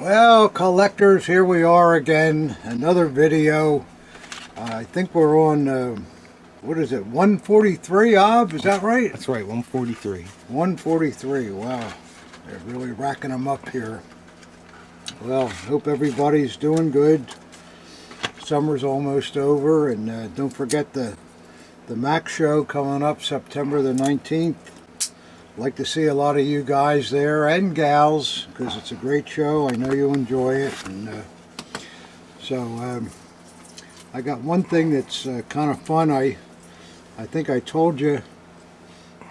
Well, collectors, here we are again, another video. I think we're on, what is it, 143, Ob? Is that right? That's right, 143. 143, wow. They're really racking them up here. Well, hope everybody's doing good. Summer's almost over, and don't forget the Mac show coming up September the 19th. Like to see a lot of you guys there and gals, because it's a great show. I know you enjoy it. And I got one thing that's kind of fun. I think I told you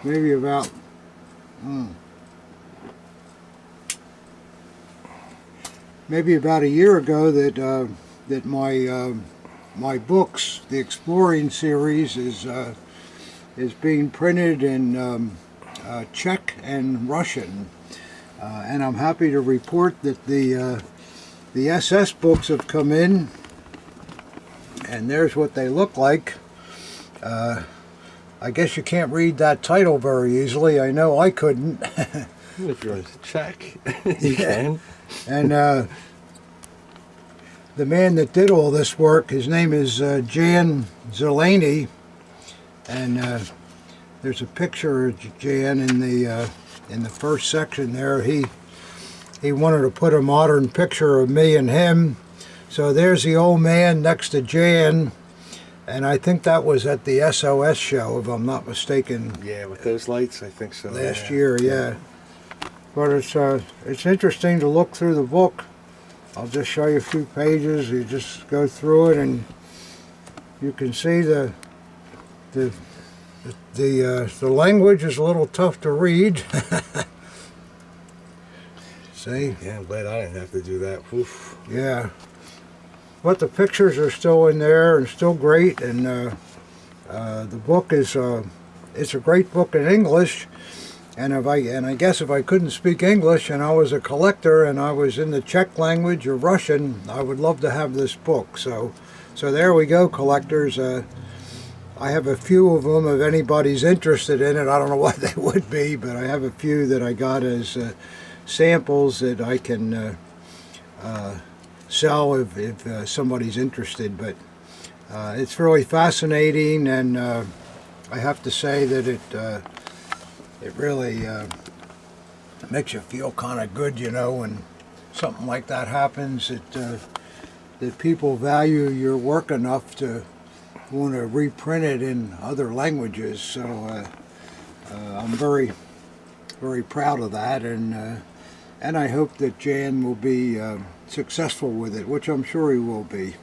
maybe about a year ago that my books, the Exploring series, is being printed in Czech and Russian, and I'm happy to report that the SS books have come in, and there's what they look like. I guess you can't read that title very easily. I know I couldn't. If you're Czech, you can. And the man that did all this work, his name is Jan Zeleny, and there's a picture of Jan in the first section there. He wanted to put a modern picture of me and him. So there's the old man next to Jan, and I think that was at the SOS show, if I'm not mistaken. Yeah, with those lights, I think so. Last year, yeah. But it's interesting to look through the book. I'll just show you a few pages. You just go through it, and you can see the language is a little tough to read. See? Yeah, I'm glad I didn't have to do that. Oof. Yeah. But the pictures are still in there and still great, and the book is it's a great book in English. And I guess if I couldn't speak English and I was a collector and I was in the Czech language or Russian, I would love to have this book. So there we go, collectors. I have a few of them if anybody's interested in it. I don't know what they would be, but I have a few that I got as samples that I can sell if somebody's interested. But it's really fascinating, and I have to say that it really makes you feel kind of good, you know, when something like that happens, that people value your work enough to want to reprint it in other languages. So I'm very, very proud of that, and I hope that Jan will be successful with it, which I'm sure he will be.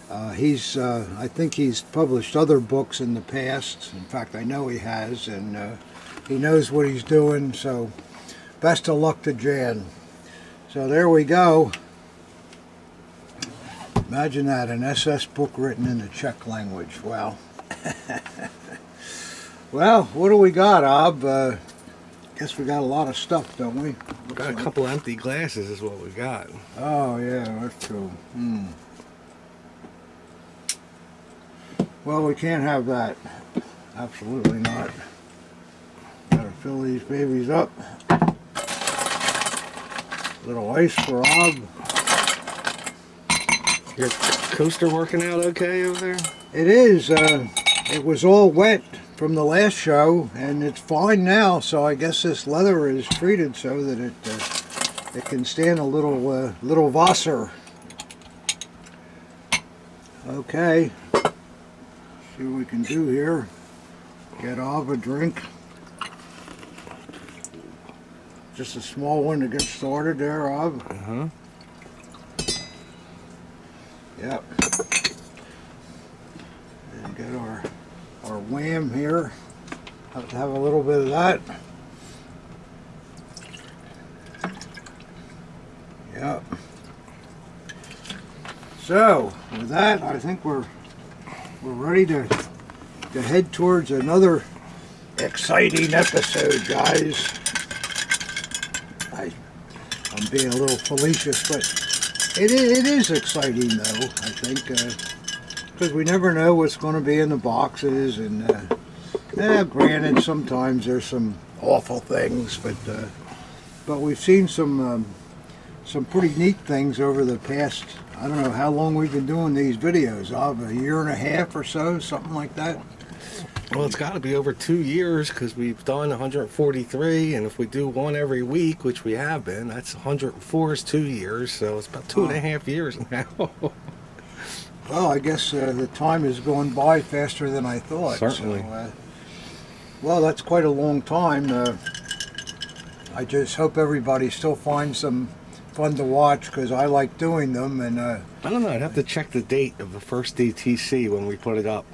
I think he's published other books in the past. In fact, I know he has, and he knows what he's doing. So best of luck to Jan. So there we go. Imagine that, an SS book written in the Czech language. Wow. Well, what do we got, Ob? Guess we got a lot of stuff, don't we? Got a couple empty glasses is what we got. Oh, yeah, that's true. Well, we can't have that. Absolutely not. Gotta fill these babies up. Little ice for Ob. Your coaster working out okay over there? It is. It was all wet from the last show, and it's fine now. So I guess this leather is treated so that it can stand a little Wasser. Okay. See what we can do here. Get Ob a drink. Just a small one to get started there, Ob. Uh-huh. Yep. And get our wham here. Have to have a little bit of that. Yep. So with that, I think we're ready to head towards another exciting episode, guys. I'm being a little fallacious, but it is exciting, though, I think, because we never know what's going to be in the boxes, and granted, sometimes there's some awful things, but we've seen some some pretty neat things over the past, I don't know how long we've been doing these videos, a year and a half or so, something like that. Well, it's got to be over 2 years because we've done 143, and if we do one every week, which we have been, that's 104 is 2 years, so it's about 2.5 years now. Well, I guess the time has gone by faster than I thought. Certainly. So, well, that's quite a long time. I just hope everybody still finds them fun to watch because I like doing them. And I don't know. I'd have to check the date of the first DTC when we put it up.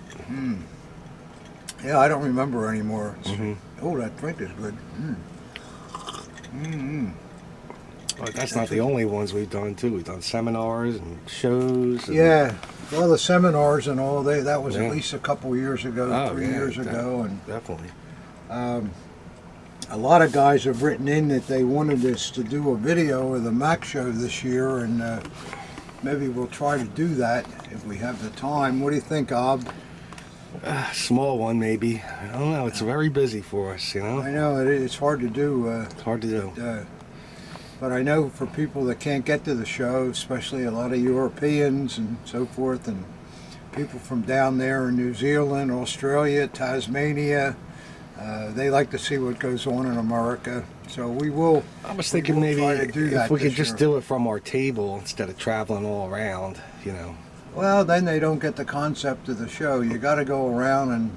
Yeah, I don't remember anymore. Mm-hmm. Oh, that drink is good. But that's not the only ones we've done too. We've done seminars and shows. And Yeah, well, the seminars and all, that was Yeah. at least a couple years ago, 3 years ago. And definitely. a lot of guys have written in that they wanted us to do a video of the Mac show this year, and maybe we'll try to do that if we have the time. What do you think, Ob? Small one maybe. I don't know. It's very busy for us, you know. I know it's hard to do. It's hard to do. But I know for people that can't get to the show, especially a lot of Europeans and so forth, and people from down there in New Zealand, Australia, Tasmania, they like to see what goes on in America. So we will. I was thinking maybe try to do that if we could this just year. do it from our table instead of traveling all around, you know. Well, then they don't get the concept of the show. You got to go around and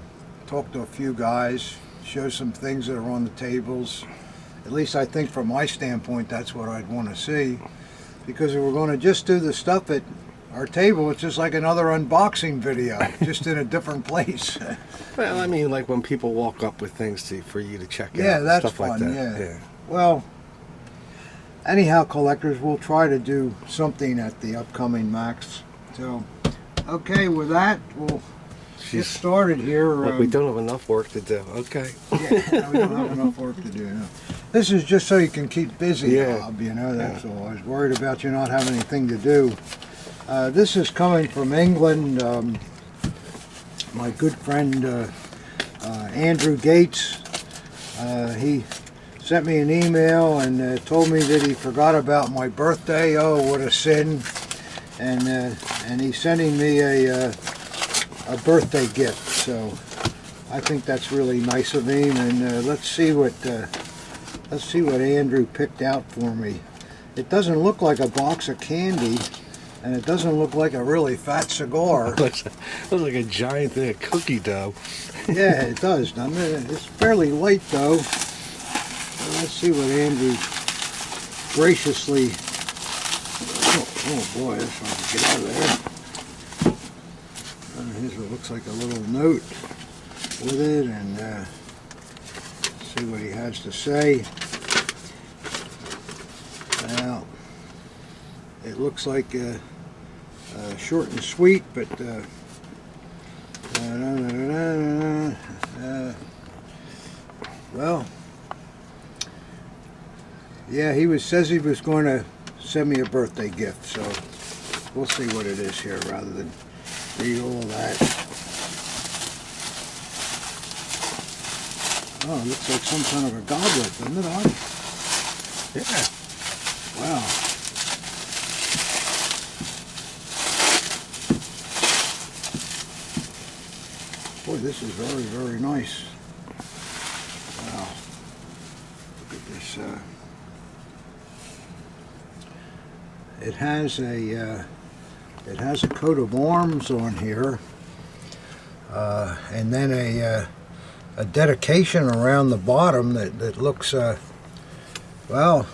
talk to a few guys, show some things that are on the tables. At least I think from my standpoint, that's what I'd want to see. Because if we're going to just do the stuff at our table, it's just like another unboxing video, just in a different place. Well, I mean, like when people walk up with things for you to check out. Yeah, that's stuff fun, like that. yeah. Well, anyhow, collectors, we'll try to do something at the upcoming Macs. So, okay, with that, we'll get started here. Look, we don't have enough work to do. Okay. Yeah, we don't have enough work to do. No. This is just so you can keep busy, Yeah. Bob, you know, that's all. I was worried about you not having anything to do. This is coming from England. My good friend Andrew Gates, he sent me an email and told me that he forgot about my birthday. Oh, what a sin. And he's sending me a birthday gift, so I think that's really nice of him. And let's see what Andrew picked out for me. It doesn't look like a box of candy, and it doesn't look like a really fat cigar. looks like a giant thing of cookie dough. Yeah, it does, doesn't it? It's fairly light though. So let's see what Andrew graciously. Oh boy, this one to get out of there. Here's what looks like a little note with it, and see what he has to say. Well, it looks like short and sweet, but well, yeah, he says he was going to send me a birthday gift, so we'll see what it is here rather than read all that. Oh, it looks like some kind of a goblet, doesn't it, Art? Yeah. Wow. Boy, this is very, very nice. Wow. Look at this. It has a coat of arms on here, and then a dedication around the bottom that looks, well,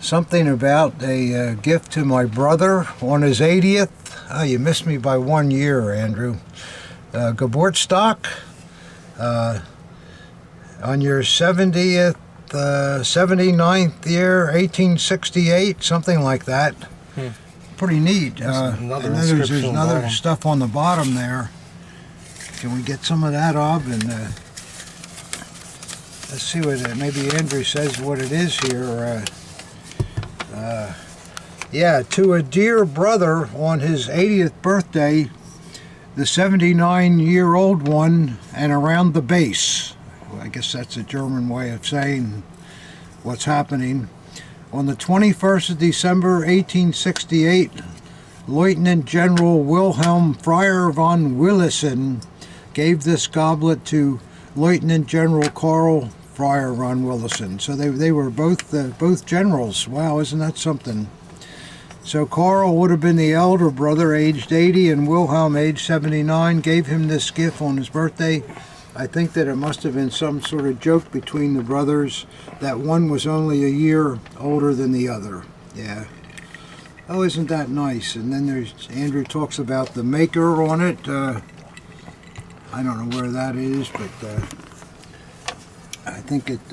something about a gift to my brother on his 80th. Oh, you missed me by 1 year, Andrew. Geburtstag, on your 79th year, 1868, something like that. Pretty neat. Another and then there's inscription on the another bottom. stuff on the bottom there. Can we get some of that up? And let's see what maybe Andrew says what it is here. Yeah, to a dear brother on his 80th birthday, the 79-year-old one, and around the base. Well, I guess that's a German way of saying what's happening. On the 21st of December, 1868, Lieutenant General Wilhelm Friar von Willesen gave this goblet to Lieutenant General Karl Friar von Willesen. So they were both generals. Wow, isn't that something? So Karl would have been the elder brother, aged 80, and Wilhelm, aged 79, gave him this gift on his birthday. I think that it must have been some sort of joke between the brothers that one was only a year older than the other. Yeah. Oh, isn't that nice? And then there's Andrew talks about the maker on it. I don't know where that is, but I think it's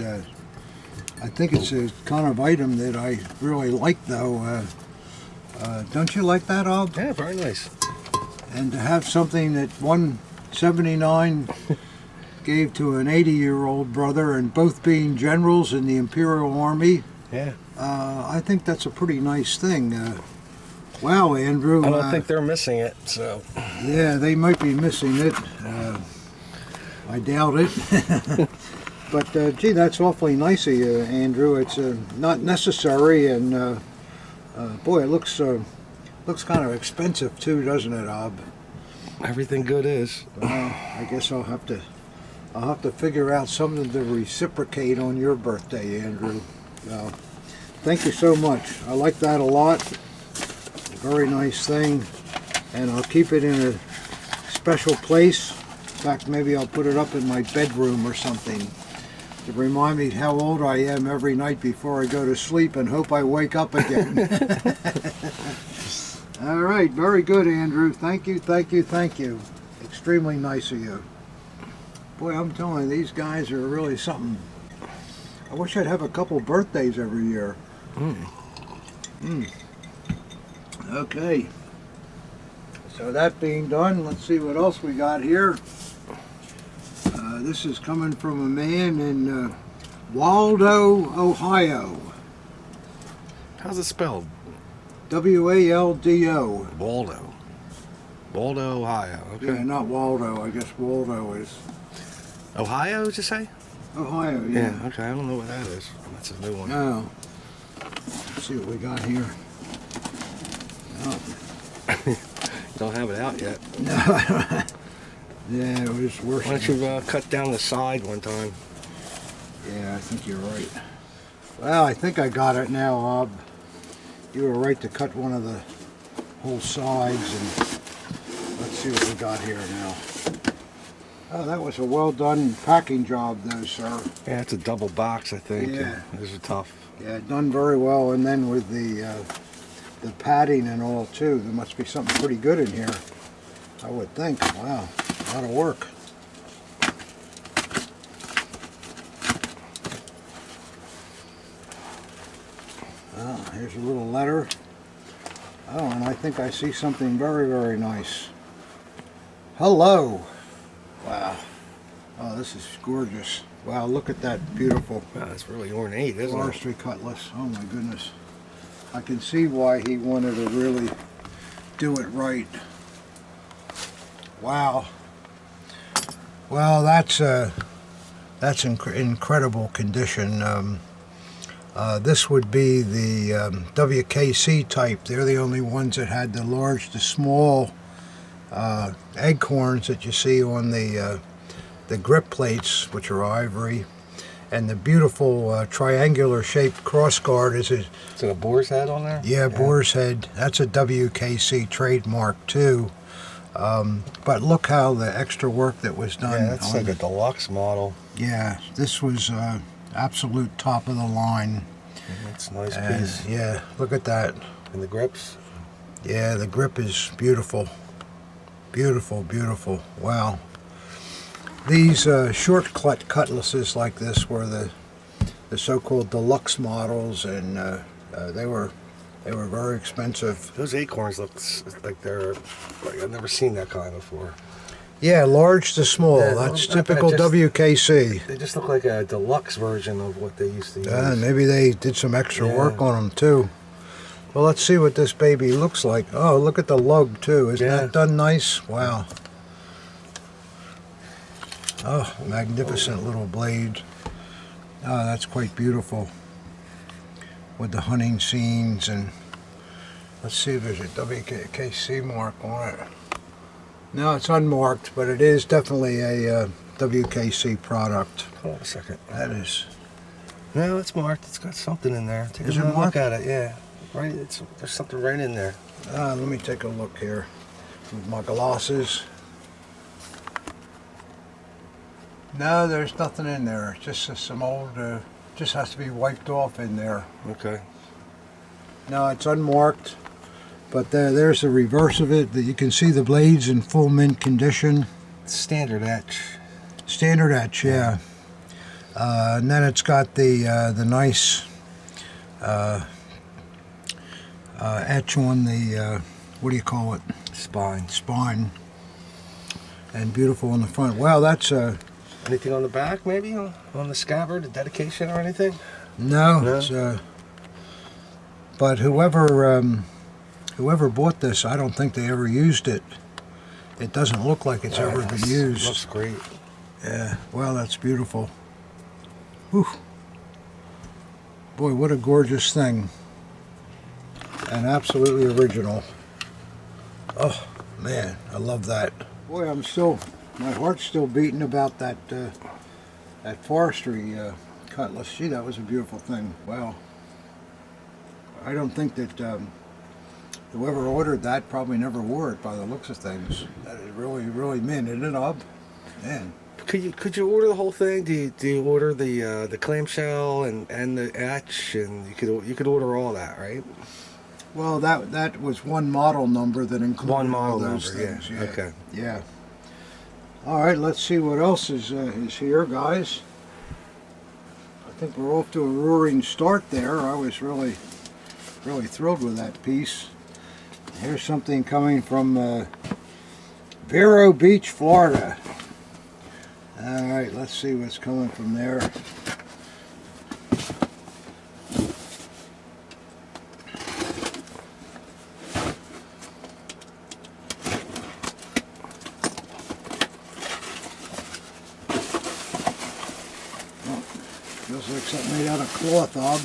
a kind of item that I really like, though. Don't you like that, Ob? Yeah, very nice. And to have something that 179 gave to an 80-year-old brother, and both being generals in the Imperial Army. Yeah. I think that's a pretty nice thing. Wow, Andrew. I don't think they're missing it, so. Yeah, they might be missing it. I doubt it. But, gee, that's awfully nice of you, Andrew. It's not necessary, and boy, it looks kind of expensive too, doesn't it, Ob? Everything good is. Well, I guess I'll have to figure out something to reciprocate on your birthday, Andrew. Thank you so much. I like that a lot. Very nice thing, and I'll keep it in a special place. In fact, maybe I'll put it up in my bedroom or something to remind me how old I am every night before I go to sleep and hope I wake up again. All right, very good, Andrew. Thank you, thank you, thank you. Extremely nice of you. Boy, I'm telling you, these guys are really something. I wish I'd have a couple birthdays every year. Okay. So that being done, let's see what else we got here. This is coming from a man in Waldo, Ohio. How's it spelled? W-A-L-D-O. Waldo. Waldo, Ohio. Okay. Yeah, not Waldo. I guess Waldo is Ohio, did you say? Ohio, yeah. Yeah, okay. I don't know what that is. That's a new one. No. Let's see what we got here. Oh. You don't have it out yet. No. Yeah, it was worse. Why don't you cut down the side one time? Yeah, I think you're right. Well, I think I got it now, Ob. You were right to cut one of the whole sides, and let's see what we got here now. Oh, that was a well done packing job, though, sir. Yeah, it's a double box, I think. Yeah. These are tough. Yeah, done very well, and then with the padding and all too, there must be something pretty good in here, I would think. Wow, a lot of work. Oh, here's a little letter. Oh, and I think I see something very, very nice. Hello. Wow. Oh, this is gorgeous. Wow, look at that beautiful Wow, it's really ornate, isn't it? Forestry cutlass. Oh my goodness. I can see why he wanted to really do it right. Wow. Well, that's incredible condition. This would be the WKC type. They're the only ones that had the large to small acorns that you see on the grip plates, which are ivory. And the beautiful triangular shaped crossguard is a... Is it a boar's head on there? Yeah, boar's head. That's a WKC trademark too. But look how the extra work that was done. Yeah, that's like a deluxe model. Yeah, this was absolute top of the line. That's a nice And, piece. yeah, look at that. And the grips? Yeah, the grip is beautiful. Beautiful, beautiful. Wow. These short cutlasses like this were the so-called deluxe models, and they were very expensive. Those acorns look like they're like I've never seen that kind before. Yeah, large to small. Yeah, That's I bet typical WKC. They just look like a deluxe version of what they used to use. Maybe they did some extra work on them too. Well, let's see what this baby looks like. Oh, look at the lug too. Isn't that done nice? Wow. Oh, magnificent little blade. Oh, that's quite beautiful. with the hunting scenes. And let's see if there's a WKC mark on it. No, it's unmarked, but it is definitely a WKC product. Hold on a second. That is. No, it's marked. It's got something in there. Take Is a it look marked? at it. Yeah, right. There's something right in there. Let me take a look here with my glasses. No, there's nothing in there. It's just some old, just has to be wiped off in there. Okay. No, it's unmarked, but there's the reverse of it. You can see the blades in full mint condition. Standard etch. Standard etch, yeah. And then it's got the nice etch on the, what do you call it? Spine. And beautiful on the front. Well, that's Anything on the back, maybe on the scabbard, a dedication or anything? no. No? It's, but whoever bought this, I don't think they ever used it. It doesn't look like it's ever been used. Looks great. Yeah. Well, that's beautiful. Whew. Boy, what a gorgeous thing. And absolutely original. Oh, man, I love that. Boy, my heart's still beating about that Forestry cutlass. Gee, that was a beautiful thing. Wow. I don't think that whoever ordered that probably never wore it by the looks of things. That is really, really mint, isn't it, Ob? Man. Could you order the whole thing? Do you order the clamshell and the etch, and you could order all that, right? Well, that was one model number that included One model all those number, things. yeah. Okay. Yeah. All right, let's see what else is here, guys. I think we're off to a roaring start there. I was really thrilled with that piece. Here's something coming from Vero Beach, Florida. All right, let's see what's coming from there. Feels like something made out of cloth, Ob.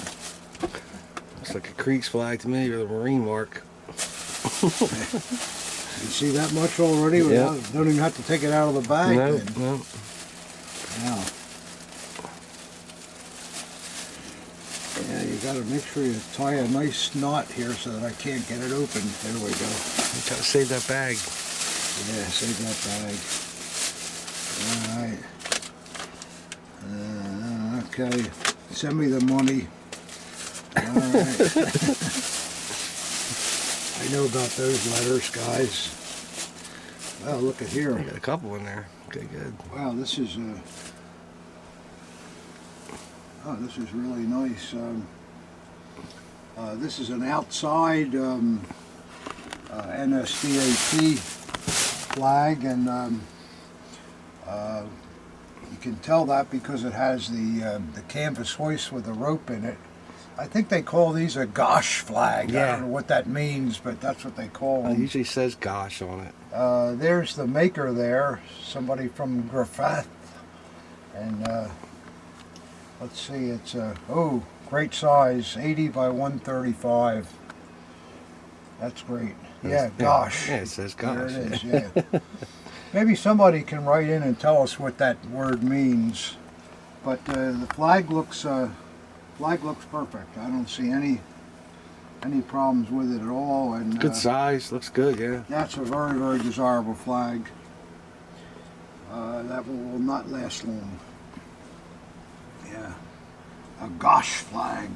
Looks like a Creek's flag to me, or the Marine mark. You see that much already? Yeah. Don't even have to take it out of the bag. No, then. no. Now. Yeah, you got to make sure you tie a nice knot here so that I can't get it open. There we go. You gotta save that bag. Yeah, save that bag. All right. Okay, send me the money. All right. I know about those letters, guys. Well, look at here. I got a couple in there. Okay, good. Wow, this is this is really nice. This is an outside NSDAP flag, and you can tell that because it has the canvas hoist with a rope in it. I think they call these a gosh flag. Yeah. I don't know what that means, but that's what they call It them. usually says gosh on it. There's the maker there, somebody from Griffith, and let's see, it's great size, 80 by 135. That's great. Yeah, gosh. Yeah, it says gosh. There it is. Yeah. Maybe somebody can write in and tell us what that word means. But the flag looks perfect. I don't see any problems with it at all. And Good size. Looks good, yeah. that's a very, very desirable flag. That will not last long. Yeah, a gosh flag.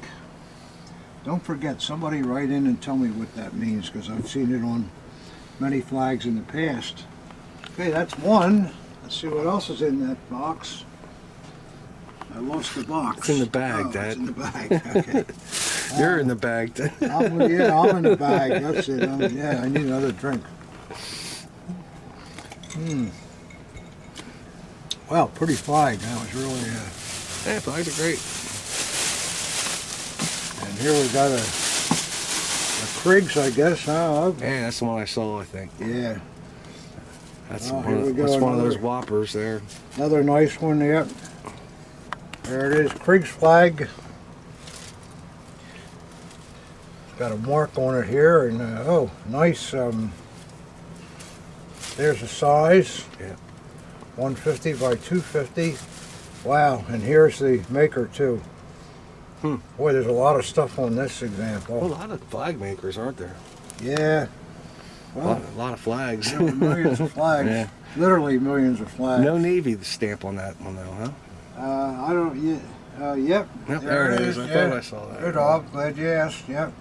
Don't forget, somebody write in and tell me what that means, because I've seen it on many flags in the past. Okay, that's one. Let's see what else is in that box. I lost the box. It's in the bag, oh, Dad. It's in the bag. Okay. You're in the bag, Dad. I'm in the bag. That's it. Yeah, I need another drink. Well, pretty flag. That was really. Yeah, flags are great. And here we got a Kriegs, I guess. Huh? Yeah, that's the one I saw, I think. Yeah. That's Oh, one, here we go, that's one of those another- whoppers there. Another nice one. Yep. There it is. Kriegs flag. got a mark on it here, and oh, nice. There's the size. Yeah. 150 by 250. Wow, and here's the maker too. Boy, there's a lot of stuff on this example. Well, a lot of flag makers, aren't there? Yeah. Well, A lot of flags. yeah, millions of flags. Yeah. Literally millions of flags. No Navy stamp on that one though, huh? I don't. Yep. Yep, there it is. I thought I saw that. Good job. Glad you asked. Yep.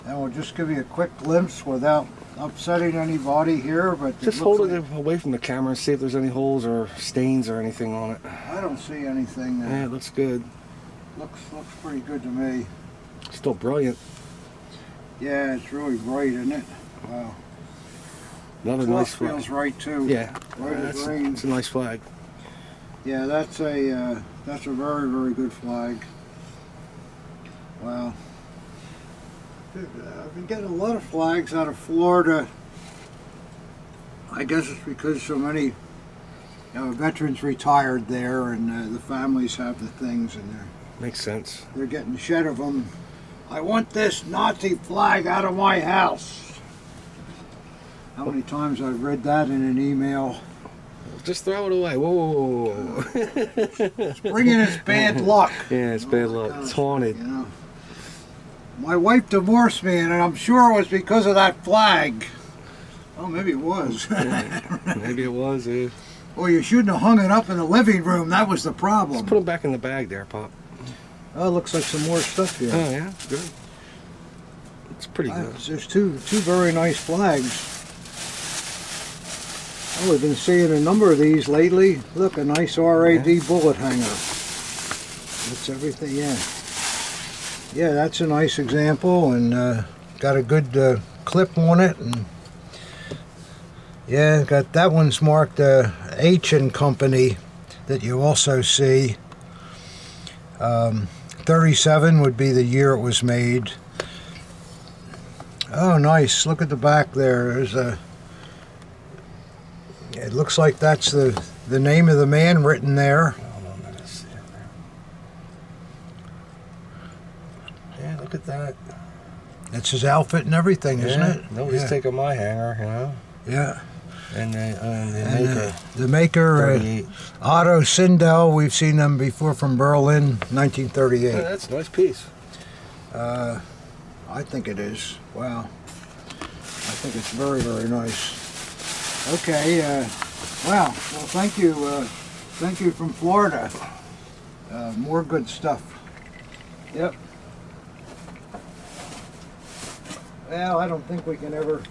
And we'll just give you a quick glimpse without upsetting anybody here, but Just hold it away from the camera and see if there's any holes or stains or anything on it. I don't see anything. Yeah, it looks good. Looks pretty good to me. Still brilliant. Yeah, it's really bright, isn't it? Wow. Another Cloth nice flag. feels right too. Yeah, Right as that's, rain. that's a nice flag. Yeah, that's a very, very good flag. Wow. I've been getting a lot of flags out of Florida. I guess it's because so many veterans retired there, and the families have the things, and Makes sense. they're getting shed of them. I want this Nazi flag out of my house. How many times I've read that in an email. Just throw it away. Whoa, whoa, whoa, whoa. It's bringing us bad luck. Yeah, it's bad luck. Kind of It's haunted. stuff, you know. My wife divorced me, and I'm sure it was because of that flag. Oh, maybe it was. Maybe it was. Well, you shouldn't have hung it up in the living room. That was the problem. Let's put them back in the bag there, Pop. Oh, it looks like some more stuff here. Oh, yeah? Good. It's pretty good. There's two very nice flags. Oh, we've been seeing a number of these lately. Look, a nice RAD bullet hanger. That's everything, yeah. Yeah, that's a nice example, and got a good clip on it, and yeah, got that one's marked H and Company that you also see. 37 would be the year it was made. Oh, nice! Look at the back there. There's a. It looks like that's the name of the man written there. Yeah, look at that. That's his outfit and everything, isn't it? Nobody's Yeah. taking my hanger, you know. Yeah. And the And, maker. the maker, 38. Otto Sindel, we've seen them before from Berlin, 1938. Yeah, that's a nice piece. I think it is. Wow. I think it's very, very nice. Okay. Wow. Well, thank you. Thank you from Florida. More good stuff. Yep. Well, I don't think we can ever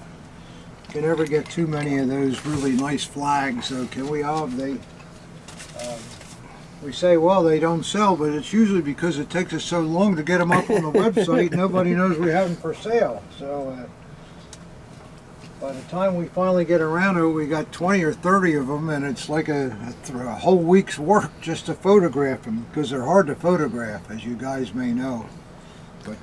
get too many of those really nice flags. So can we? We say, well, they don't sell, but it's usually because it takes us so long to get them up on the website. Nobody knows we have them for sale. So by the time we finally get around to it, we got 20 or 30 of them, and it's like a whole week's work just to photograph them, because they're hard to photograph, as you guys may know. But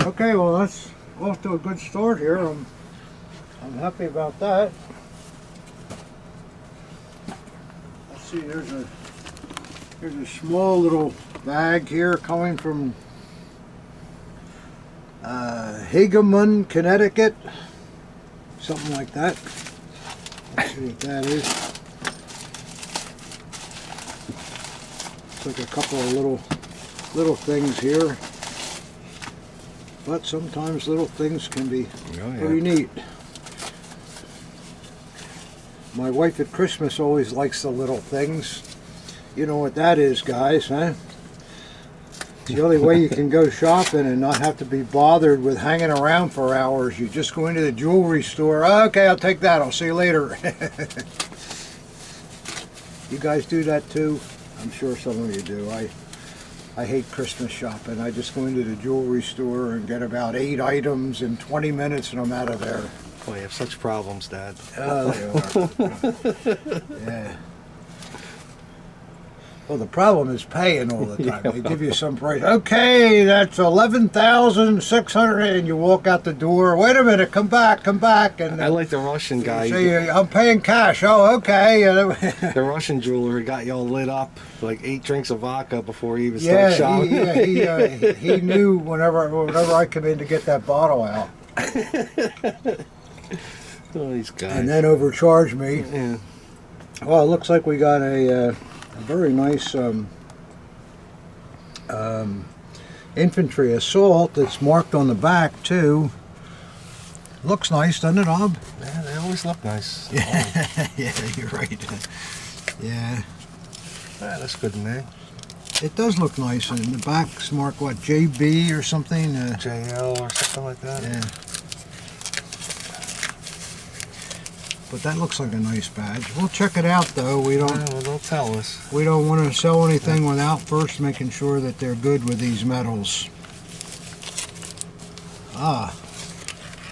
okay, well, that's off to a good start here. I'm happy about that. Let's see, there's a small little bag here coming from Hageman, Connecticut, something like that. Let's see what that is. It's like a couple of little things here, but sometimes little things can be pretty neat. My wife at Christmas always likes the little things. You know what that is, guys, huh? It's the only way you can go shopping and not have to be bothered with hanging around for hours. You just go into the jewelry store. Oh, okay, I'll take that. I'll see you later. You guys do that too? I'm sure some of you do. I hate Christmas shopping. I just go into the jewelry store and get about 8 items in 20 minutes and I'm out of there. Oh, you have such problems, Dad. Oh, they are. Yeah. Well, the problem is paying all the time. They give you some price. Okay, that's 11,600, and you walk out the door. Wait a minute, come back, and I like the Russian guy. say, I'm paying cash. Oh, okay. The Russian jeweler got y'all lit up like 8 drinks of vodka before he even started shopping. He knew whenever I come in to get that bottle out, Oh, these guys. and then overcharge me. Yeah. Well, it looks like we got a very nice infantry assault that's marked on the back too. Looks nice, doesn't it, Ob? Yeah, they always look nice. Yeah, you're right. Yeah, That's good to me. it does look nice. And the back's marked what, JB or something? JL or something like that. Yeah. But that looks like a nice badge. We'll check it out though. We don't Well, don't tell us. want to sell anything without first making sure that they're good with these metals. Ah,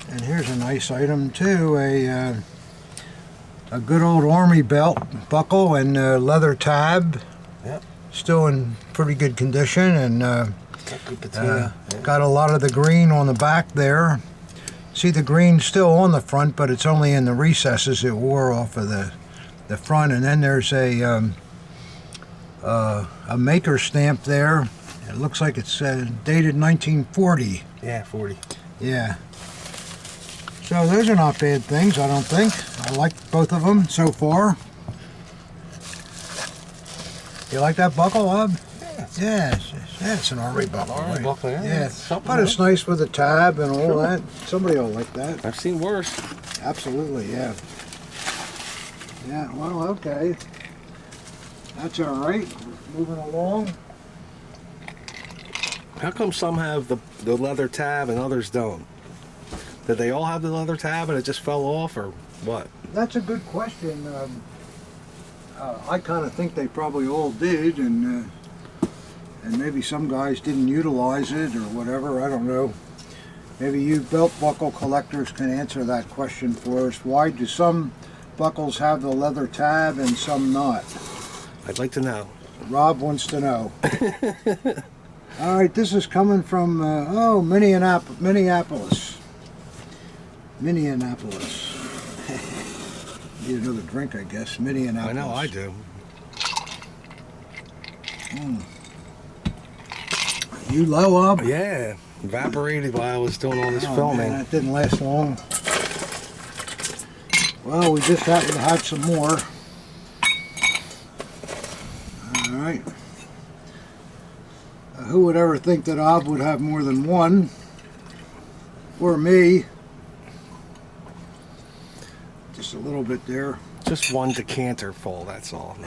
and here's a nice item too. A good old army belt buckle and leather tab. Yep. Still in pretty good condition, and Good patina. got a lot of the green on the back there. See, the green's still on the front, but it's only in the recesses. It wore off of the front, and then there's a maker stamp there. It looks like it's dated 1940. Yeah, 40. Yeah. So those are not bad things, I don't think. I like both of them so far. You like that buckle, Hub? Yeah, it's an army buckle. Army right? buckle, yeah. It's something, But it's nice with the tab and all Sure. that. Somebody will like that. I've seen worse. Absolutely, yeah. Yeah, well, okay. That's all right. Moving along. How come some have the leather tab and others don't? Did they all have the leather tab and it just fell off, or what? That's a good question. I kind of think they probably all did, and maybe some guys didn't utilize it or whatever. I don't know. Maybe you belt buckle collectors can answer that question for us. Why do some buckles have the leather tab and some not? I'd like to know. Rob wants to know. All right, this is coming from Minneapolis. Minneapolis. Need another drink, I guess. Minneapolis. I know I do. You low up? Yeah, evaporated while I was doing all this filming. Man, that didn't last long. Well, we just happen to have some more. All right. Who would ever think that Ob would have more than one? Or me. Just a little bit there. Just one decanter full, that's all.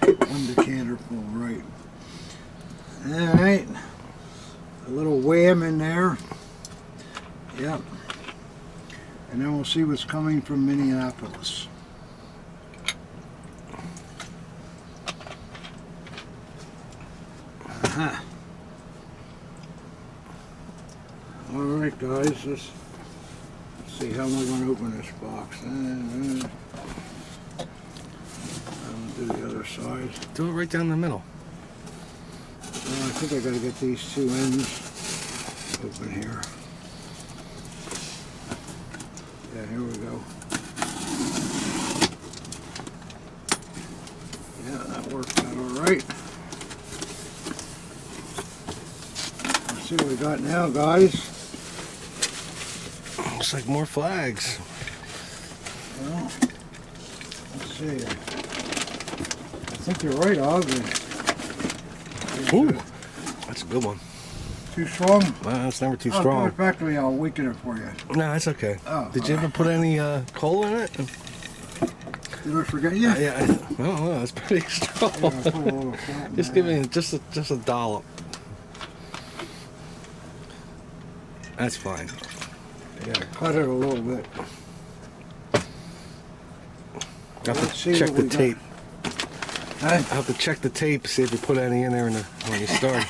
One decanter full, right. All right. A little wham in there. Yep. And then we'll see what's coming from Minneapolis. Uh-huh. All right, guys. Let's see how we're going to open this box. I'll do the other side. Do it right down the middle. I think I got to get these two ends open here. Yeah, here we go. Yeah, that worked out all right. Let's see what we got now, guys. Looks like more flags. Well, let's see. I think you're right, Og. Ooh, that's a good one. Too strong? Well, it's never too Give strong. it back to me. I'll weaken it for you. No, that's okay. Oh, Did you ever put any coal in it? Did I forget you? Yeah, no, it's pretty strong. Yeah, I put a little fat in Just there. give me just a dollop. That's fine. Yeah, cut it a little bit. I have Let's to see check what the we got. tape. Huh? I have to check the tape, see if you put any in there when you start.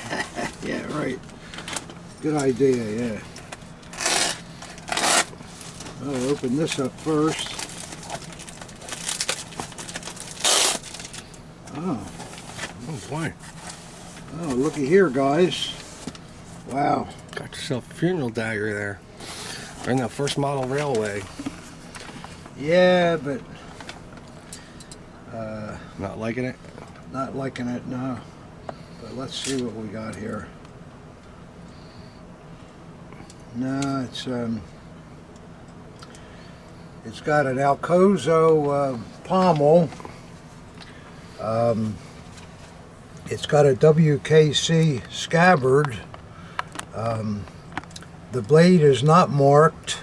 Yeah, right. Good idea, yeah. I'll open this up first. Oh, Oh boy. Oh, looky here, guys. Wow. Got yourself a funeral dagger there. Or in that first model railway. Yeah, but Not liking it? not liking it, no. But let's see what we got here. No, it's got an Alcozo pommel. It's got a WKC scabbard. The blade is not marked,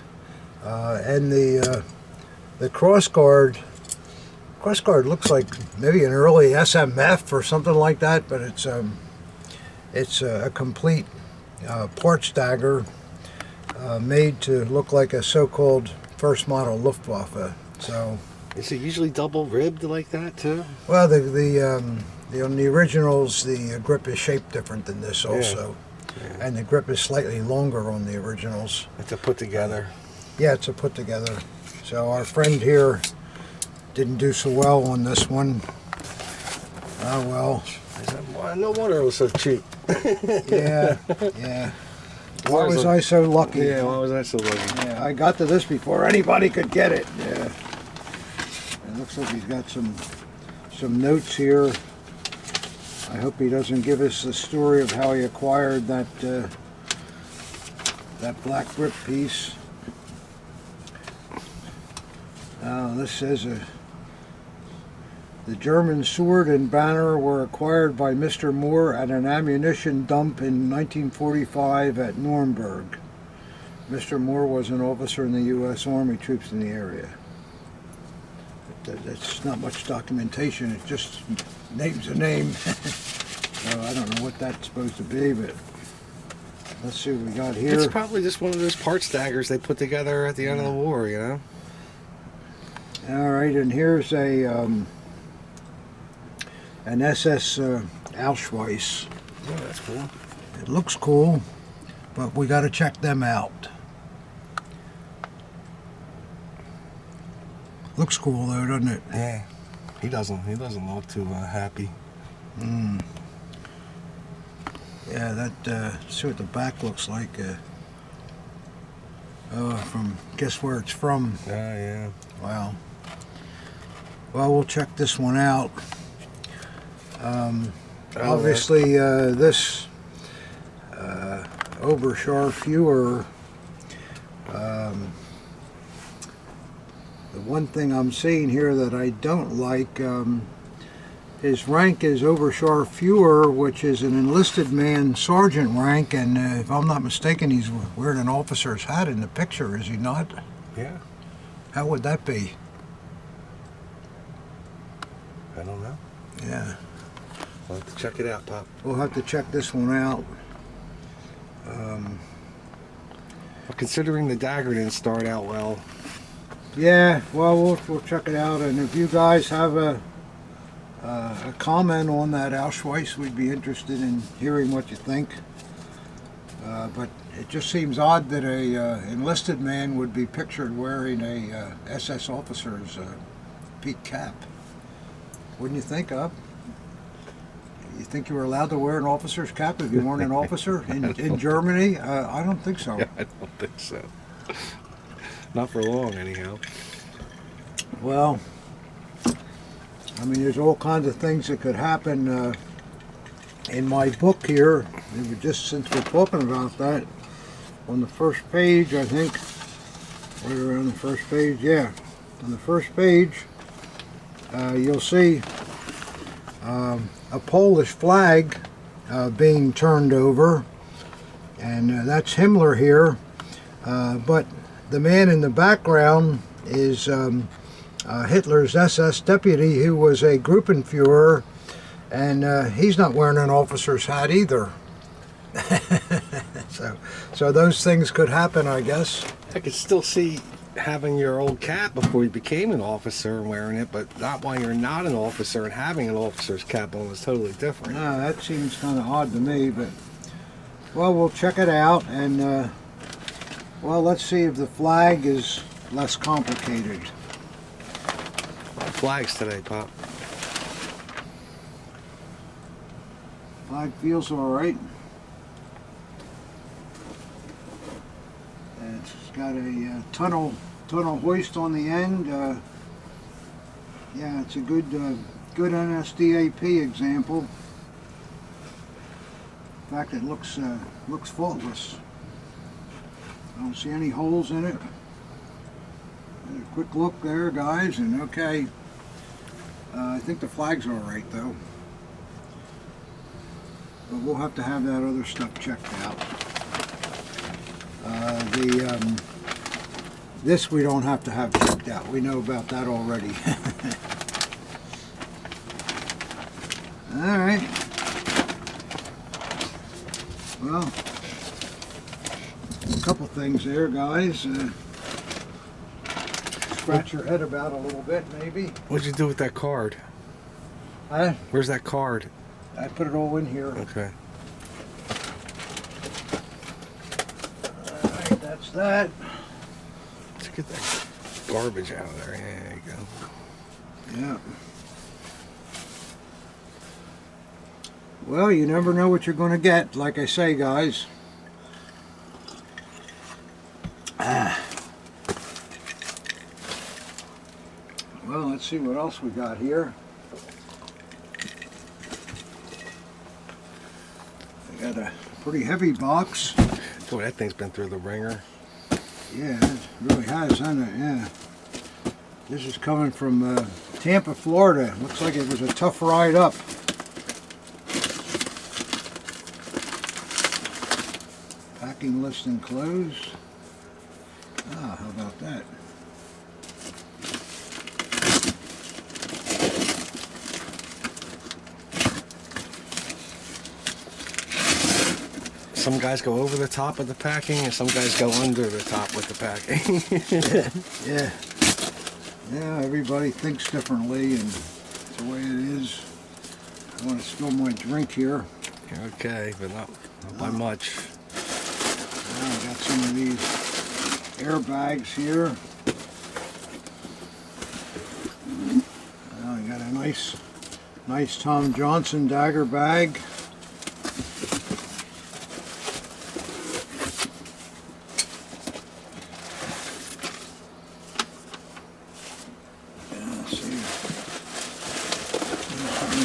and the crossguard looks like maybe an early SMF or something like that, but it's a complete porch dagger made to look like a so-called first model Luftwaffe. So, Is it usually double ribbed like that too? well, on the originals, the grip is shaped different than this also. Yeah. And the grip is slightly longer on the originals. It's a put together. Yeah, it's a put together. So our friend here didn't do so well on this one. Oh well. No wonder it was so cheap. Yeah, yeah. Why was I so lucky? Yeah, why was I so lucky? Yeah, I got to this before anybody could get it. Yeah. It looks like he's got some notes here. I hope he doesn't give us the story of how he acquired that black grip piece. This says the German sword and banner were acquired by Mr. Moore at an ammunition dump in 1945 at Nuremberg. Mr. Moore was an officer in the U.S. Army troops in the area. That's not much documentation. It just names a name. So I don't know what that's supposed to be, but let's see what we got here. It's probably just one of those parts daggers they put together at the end of the war, you know? All right, and here's an SS Auschwitz. Oh, that's cool. It looks cool, but we got to check them out. Looks cool though, doesn't it? Yeah. He doesn't look too happy. Yeah, see what the back looks like. Guess where it's from. Yeah. Wow. Well, we'll check this one out. Obviously, this Oberscharf Führer, the one thing I'm seeing here that I don't like, his rank is Oberscharf Führer, which is an enlisted man sergeant rank, and if I'm not mistaken, he's wearing an officer's hat in the picture, is he not? Yeah. How would that be? I don't know. Yeah. We'll have to check it out, Pop. We'll have to check this one out. Well, considering the dagger didn't start out well. Yeah, well, we'll check it out, and if you guys have a comment on that Auschwitz, we'd be interested in hearing what you think. But it just seems odd that a enlisted man would be pictured wearing a SS officer's peak cap. Wouldn't you think, Up? You think you were allowed to wear an officer's cap if you weren't an officer in Germany? I don't think so. Yeah, I don't think so. Not for long, anyhow. Well, I mean, there's all kinds of things that could happen. In my book here, just since we're talking about that, on the first page, I think, right around the first page, yeah, on the first page, you'll see a Polish flag being turned over, and that's Himmler here, but the man in the background is Hitler's SS deputy, who was a Gruppenführer, and he's not wearing an officer's hat either. So those things could happen, I guess. I could still see having your old cap before you became an officer and wearing it, but not while you're not an officer and having an officer's cap on is totally different. No, that seems kind of odd to me, but well, we'll check it out, and well, let's see if the flag is less complicated. A lot of flags today, Pop. Flag feels all right. And it's got a tunnel hoist on the end. Yeah, it's a good NSDAP example. In fact, it looks faultless. I don't see any holes in it. A quick look there, guys, and okay. I think the flag's all right, though. But we'll have to have that other stuff checked out. This we don't have to have checked out. We know about that already. All right. Well, a couple things there, guys. Scratch your head about a little bit, maybe. What'd you do with that card? Huh? Where's that card? I put it all in here. Okay. Alright, that's that. Let's get that garbage out of there. There you go. Yeah. Well, you never know what you're going to get, like I say, guys. Well, let's see what else we got here. We got a pretty heavy box. Boy, that thing's been through the ringer. Yeah, it really has, hasn't it? Yeah. This is coming from Tampa, Florida. Looks like it was a tough ride up. Packing list enclosed. Ah, how about that? Some guys go over the top of the packing, and some guys go under the top with the packing. Yeah. Yeah, everybody thinks differently, and it's the way it is. I want to spill my drink here. Okay, but not by much. Now I got some of these airbags here. Now I got a nice Tom Johnson Dagger bag.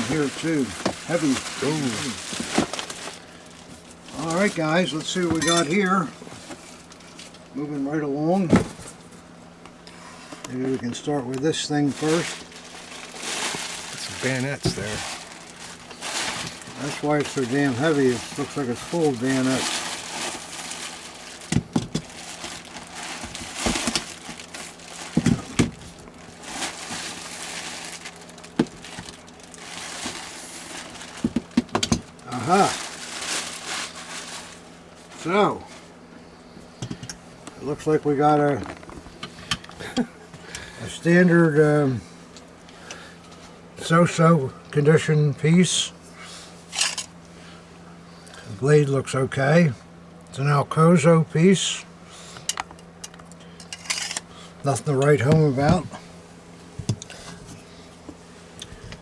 Here too, heavy. All right, guys, let's see what we got here. Moving right along. Maybe we can start with this thing first. Some bayonets there. That's why it's so damn heavy. It looks like it's full of bayonets. Aha! So, it looks like we got a standard so-so condition piece. The blade looks okay. It's an Alcozo piece. Nothing to write home about.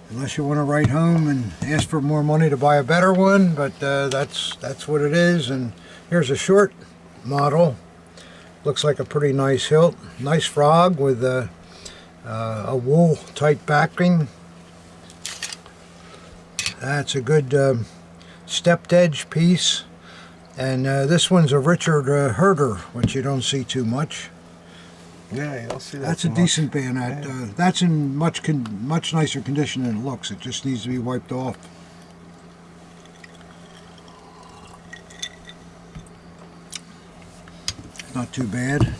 Unless you want to write home and ask for more money to buy a better one, but that's what it is. And here's a short model. Looks like a pretty nice hilt. Nice frog with a wool type backing. That's a good stepped edge piece. And this one's a Richard Herder, which you don't see too much. Yeah, you'll see that. That's a decent bayonet. Yeah. That's in much nicer condition than it looks. It just needs to be wiped off. Not too bad.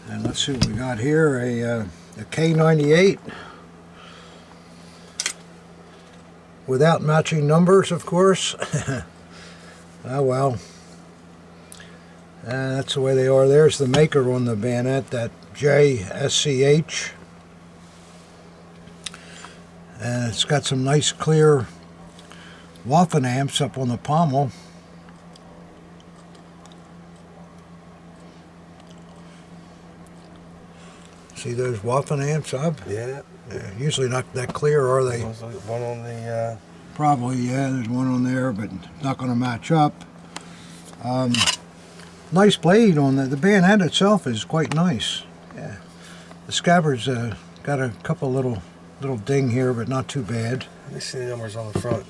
And let's see what we got here. A K98 without matching numbers, of course. Oh well. That's the way they are. There's the maker on the bayonet, that JSCH. And it's got some nice clear Waffen amps up on the pommel. See those Waffen amps up? Yeah. Usually not that clear, are they? There's one on the. Probably, yeah. There's one on there, but not going to match up. Nice blade on the bayonet itself is quite nice. Yeah. The scabbard's got a couple little ding here, but not too bad. Let me see the numbers on the front.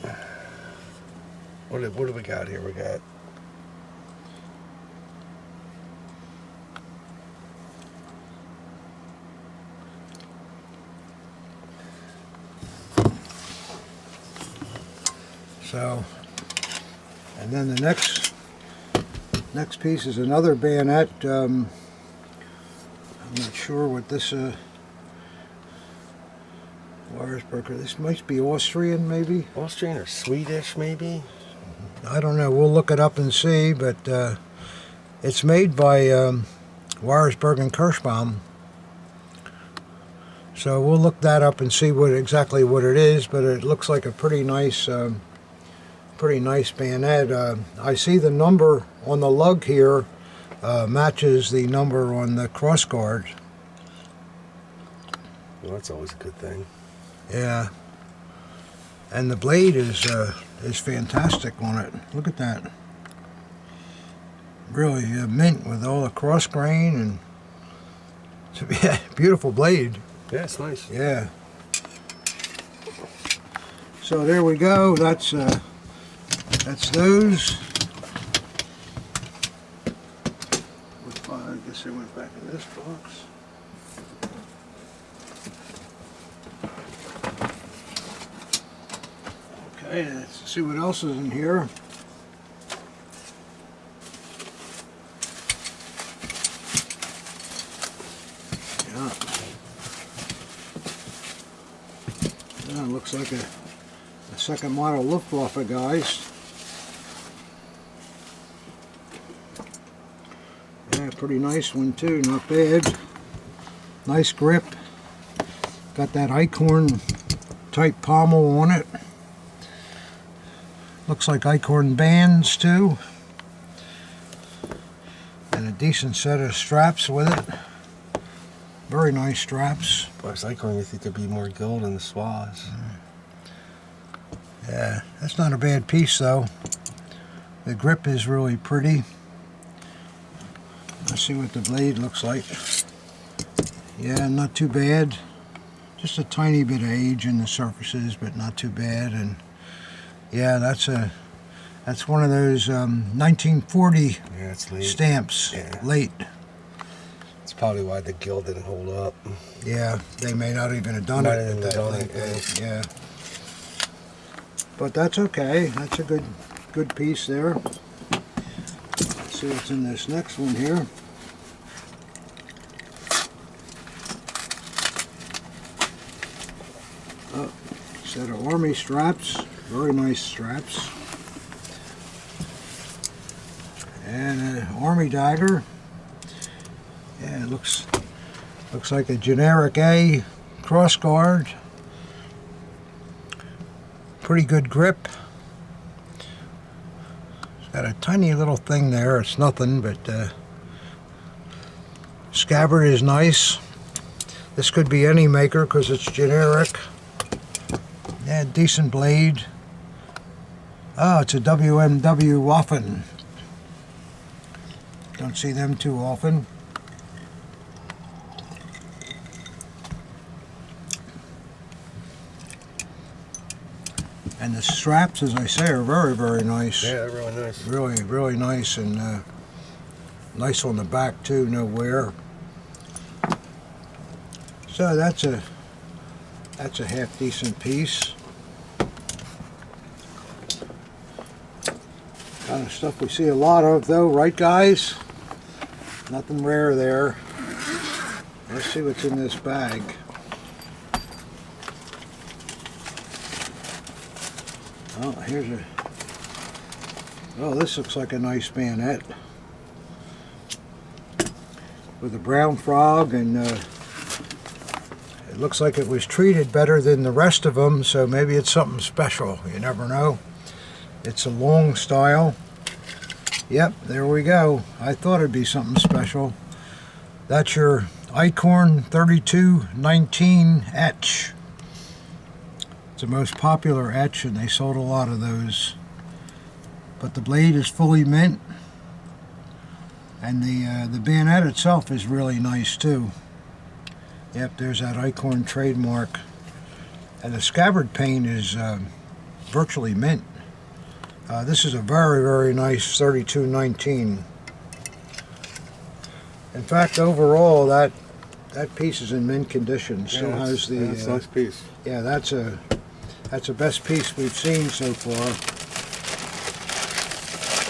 What do we got here? We got. So, and then the next piece is another bayonet. I'm not sure what this Wiersberger. This might be Austrian, maybe. Austrian or Swedish, maybe. I don't know. We'll look it up and see. But it's made by Wiersberg and Kirschbaum. So we'll look that up and see exactly what it is. But it looks like a pretty nice bayonet. I see the number on the lug here matches the number on the crossguard. Well, that's always a good thing. Yeah, and the blade is fantastic on it. Look at that. Really mint with all the cross grain, and it's a beautiful blade. Yeah, it's nice. Yeah. So there we go. That's those. I guess they went back in this box. Okay, let's see what else is in here. Yeah. Yeah, it looks like a second model Luftwaffe, guys. Yeah, pretty nice one too, not bad. Nice grip. Got that Eichhorn type pommel on it. Looks like Eichhorn bands too. And a decent set of straps with it. Very nice straps. Boy, it's Eichhorn, you think there'd be more gold in the swaths. Yeah, that's not a bad piece though. The grip is really pretty. Let's see what the blade looks like. Yeah, not too bad. Just a tiny bit of age in the surfaces, but not too bad. And yeah, that's one of those 1940 stamps. Yeah. Late. It's probably why the gill didn't hold up. Yeah, they may not even have done Might it have at that done late. it, Yeah. But that's okay. That's a good piece there. Let's see what's in this next one here. Oh, set of army straps. Very nice straps. And an army dagger. Yeah, it looks like a generic A crossguard. Pretty good grip. It's got a tiny little thing there. It's nothing, but scabbard is nice. This could be any maker because it's generic. Yeah, decent blade. Oh, it's a WMW Waffen. Don't see them too often. And the straps, as I say, are very, very nice. Yeah, they're really nice. Really, really nice, and nice on the back too, no wear. So that's a half decent piece. Kind of stuff we see a lot of though, right guys? Nothing rare there. Let's see what's in this bag. Oh, this looks like a nice bayonet with a brown frog, and it looks like it was treated better than the rest of them, so maybe it's something special. You never know. It's a long style. Yep, there we go. I thought it'd be something special. That's your Acorn 3219 etch. It's the most popular etch, and they sold a lot of those. But the blade is fully mint, and the bayonet itself is really nice too. Yep, there's that Acorn trademark, and the scabbard paint is virtually mint. This is a very, very nice 3219. In fact, overall, that piece is in mint condition. Still has the. That's a nice piece. Yeah, that's the best piece we've seen so far.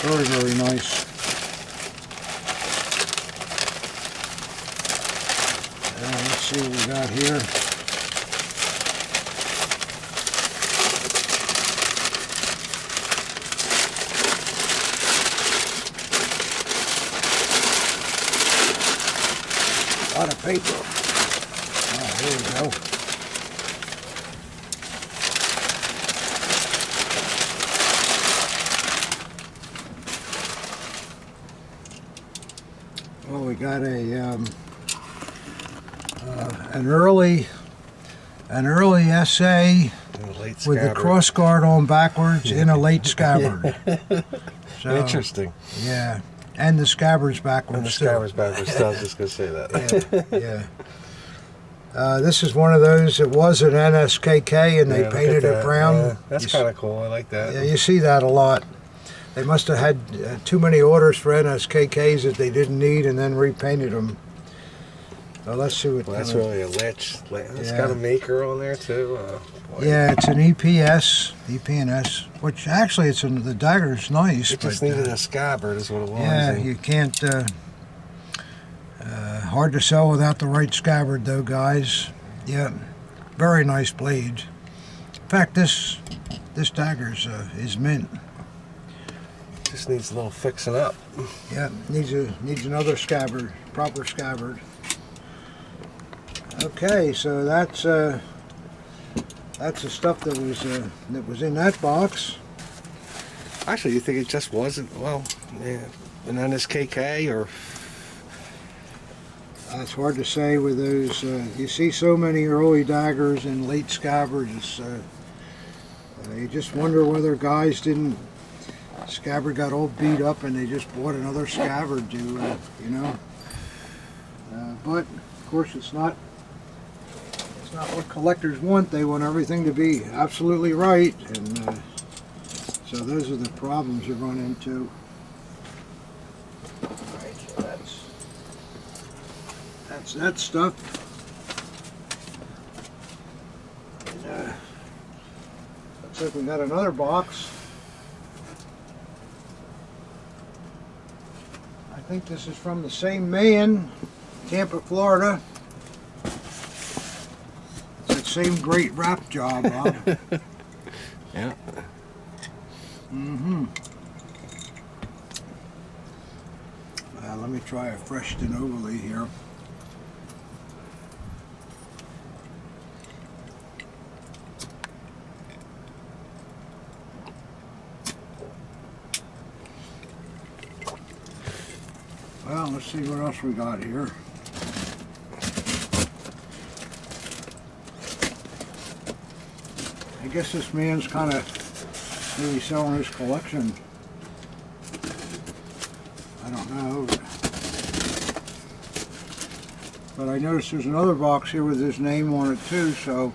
Very, very nice. Let's see what we got here. A lot of paper. Oh, here we go. Well, we got an early essay with the cross guard on backwards in a late scabbard. So, interesting. Yeah, and the scabbard's backwards. And the scabbard's backwards. I was just gonna say that. Yeah. This is one of those. It was an NSKK, and they painted it brown. Yeah, that's kind of cool. I like that. Yeah, you see that a lot. They must have had too many orders for NSKKs that they didn't need, and then repainted them. So let's see what. Well, that's really a lich. It's got a maker on there too. Yeah, it's an EPS, which actually the Dagger's nice. It just needed a scabbard, is what it was. Yeah, you can't. Hard to sell without the right scabbard, though, guys. Yeah, very nice blade. In fact, this Dagger's is mint. Just needs a little fixing up. Yeah, needs another scabbard, proper scabbard. Okay, so that's the stuff that was in that box. Actually, you think it just wasn't an NSKK or? It's hard to say with those. You see so many early Daggers and late scabbards. You just wonder whether guys didn't. Scabbard got all beat up and they just bought another scabbard to, you know. But of course, it's not what collectors want. They want everything to be absolutely right, and so those are the problems you run into. All right, so that's that stuff. And, looks like we got another box. I think this is from the same man, Tampa, Florida. It's that same great wrap job, huh? Yeah. Mm-hmm. Let me try a Freshton overlay here. Well, let's see what else we got here. I guess this man's kind of maybe selling his collection. I don't know. But I noticed there's another box here with his name on it too, so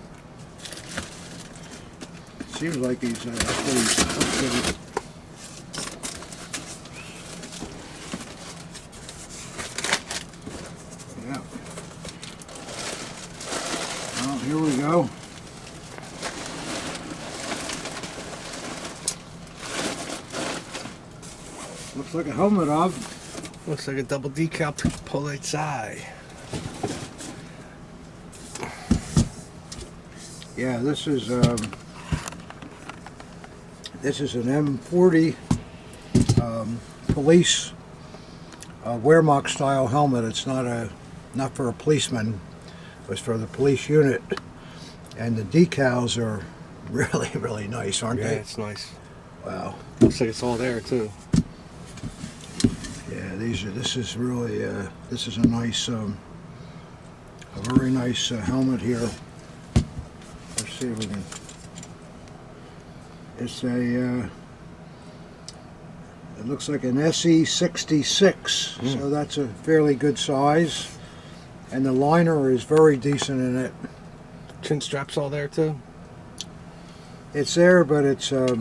it seems like he's updated. Yeah. Well, here we go. Looks like a helmet of. Looks like a double decal Polite's eye. Yeah, this is an M40 police Wehrmacht style helmet. It's not for a policeman. It was for the police unit, and the decals are really, really nice, aren't they? Yeah, it's nice. Wow. Looks like it's all there too. Yeah, this is really this is a nice a very nice helmet here. Let's see if we can. It's a. It looks like an SE66, so that's a fairly good size. And the liner is very decent in it. Chin strap's all there too? It's there, but it's it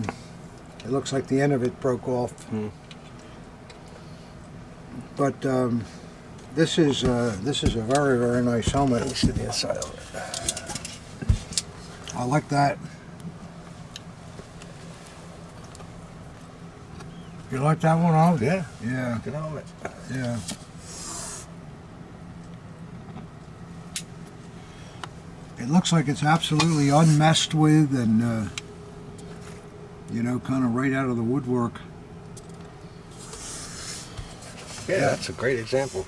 looks like the end of it broke off. But this is a very nice helmet. Let me see the inside of it. I like that. You like that one, Al? Yeah. Yeah. Good helmet. Yeah. It looks like it's absolutely unmessed with and, you know, kind of right out of the woodwork. Yeah, that's a great example.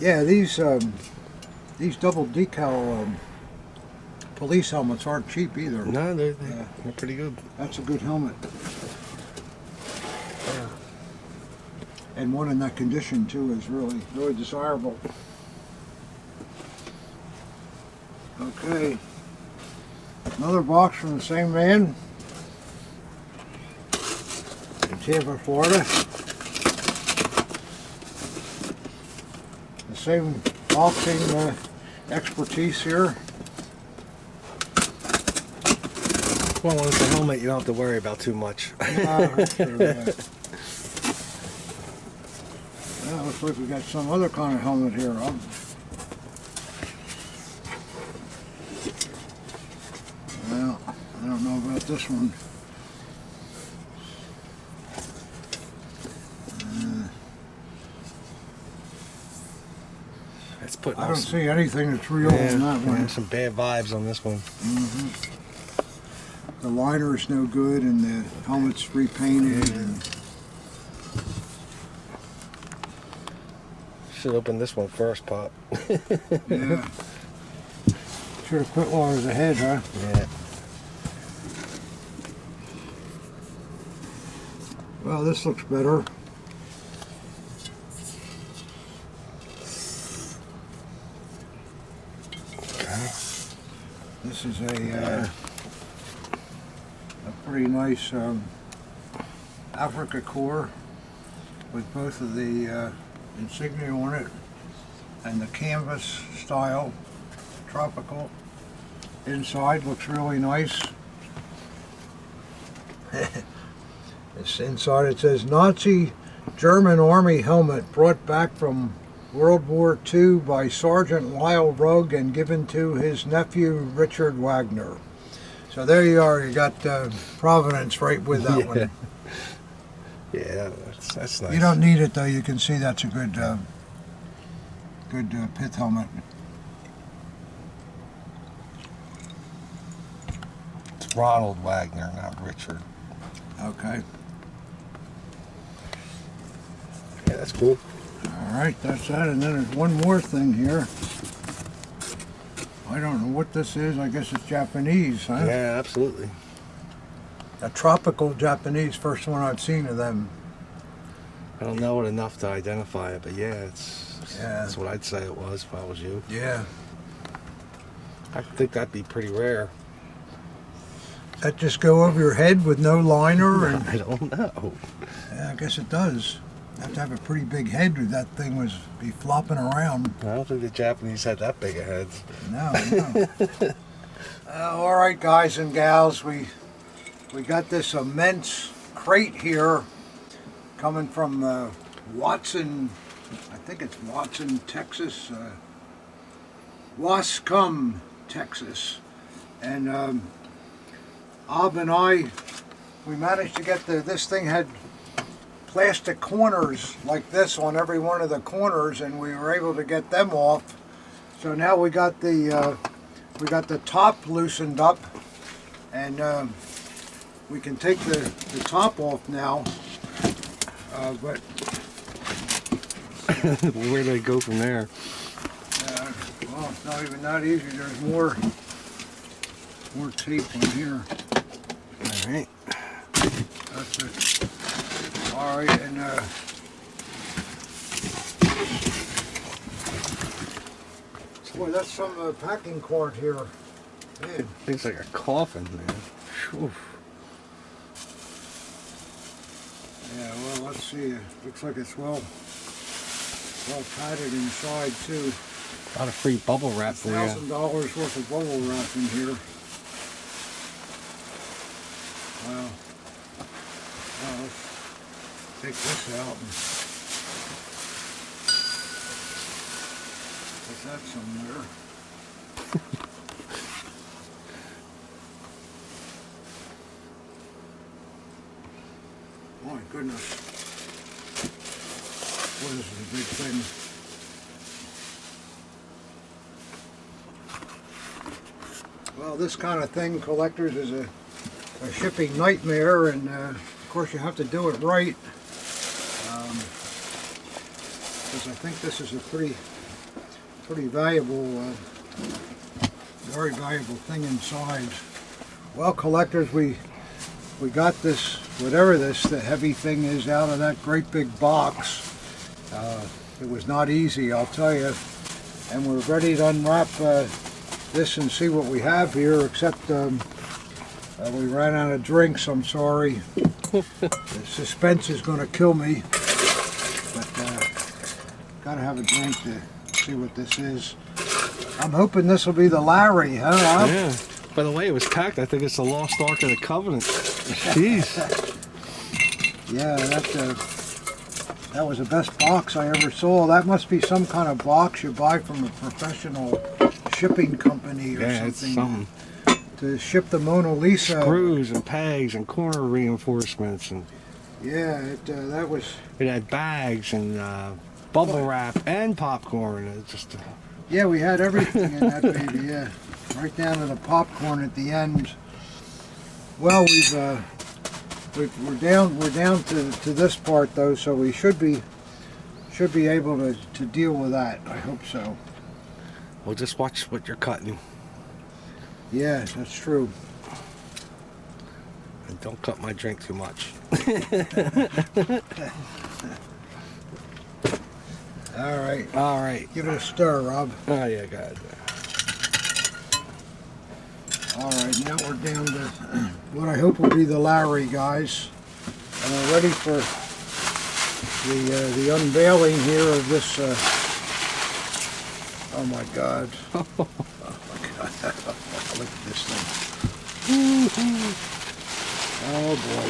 Yeah, these double decal police helmets aren't cheap either. No, they're pretty good. That's a good helmet. And one in that condition too is really desirable. Okay, another box from the same man in Tampa, Florida. The same boxing expertise here. Well, when it's a helmet, you don't have to worry about too much. Sure, yeah. Well, looks like we got some other kind of helmet here. Well, I don't know about this one. It's putting I don't see anything that's real on that one. Some bad vibes on this one. The liner is no good, and the helmet's repainted. And Should open this one first, Pop. yeah, should have quit while I was ahead, huh? Yeah. Well, this looks better. Okay. This is a pretty nice Africa core with both of the insignia on it and the canvas style, tropical. Inside looks really nice. It's inside it says Nazi German Army helmet brought back from World War II by Sergeant Lyle Rugg and given to his nephew Richard Wagner. So there you are, you got Providence right with that one. Yeah, that's nice. You don't need it though, you can see that's a good pith helmet. It's Ronald Wagner, not Richard. Okay. Yeah, that's cool. Alright, that's that. And then there's one more thing here. I don't know what this is. I guess it's Japanese, huh? Yeah, absolutely. A tropical Japanese, first one I've seen of them. I don't know it enough to identify it, but yeah, Yeah. that's what I'd say it was if I was you. Yeah. I think that'd be pretty rare. That just go over your head with no liner? And I don't know. yeah, I guess it does. You have to have a pretty big head if that thing was be flopping around. I don't think the Japanese had that big a head. No. All right, guys and gals, we got this immense crate here coming from Watson. I think it's Watson, Texas. Wascom, Texas, and Ab and I, we managed to get this thing had plastic corners like this on every one of the corners, and we were able to get them off. So now we got the top loosened up, and we can take the top off now. But Where do they go from there? well, it's not even that easy. There's more tape on here. All right. That's it. All right, and Boy, that's some packing cord here. Man. Things like a coffin, man. Whew. Yeah, well, let's see. Looks like it's well padded inside too. A lot of free bubble wrap for you. $1,000 worth of bubble wrap in here. Wow. Well, let's take this out and put that somewhere. My goodness. Boy, this is a big thing. Well, this kind of thing, collectors, is a shipping nightmare, and of course you have to do it right. Because I think this is a pretty valuable, very valuable thing inside. Well, collectors, we got this, whatever this the heavy thing is, out of that great big box. It was not easy, I'll tell you. And we're ready to unwrap this and see what we have here, except we ran out of drinks, I'm sorry. The suspense is going to kill me. But gotta have a drink to see what this is. I'm hoping this will be the Larry, huh? Yeah. By the way it was packed, I think it's the Lost Ark of the Covenant. Jeez. Yeah, that was the best box I ever saw. That must be some kind of box you buy from a professional shipping company or Yeah, it's something. To ship the Mona Lisa. Screws and pegs and corner reinforcements, and yeah, that was. it had bags and bubble wrap and popcorn. It's just. Yeah, we had everything in that baby. Yeah, right down to the popcorn at the end. Well, we're down to this part though, so we should be able to deal with that. I hope so. Well, just watch what you're cutting. Yeah, that's true. And don't cut my drink too much. All right. All right. Give it a stir, Rob. Oh, yeah, go ahead. All right, now we're down to what I hope will be the Larry, guys. And we're ready for the unveiling here of this. Oh my God. Oh my God. Look at this thing. Oh boy.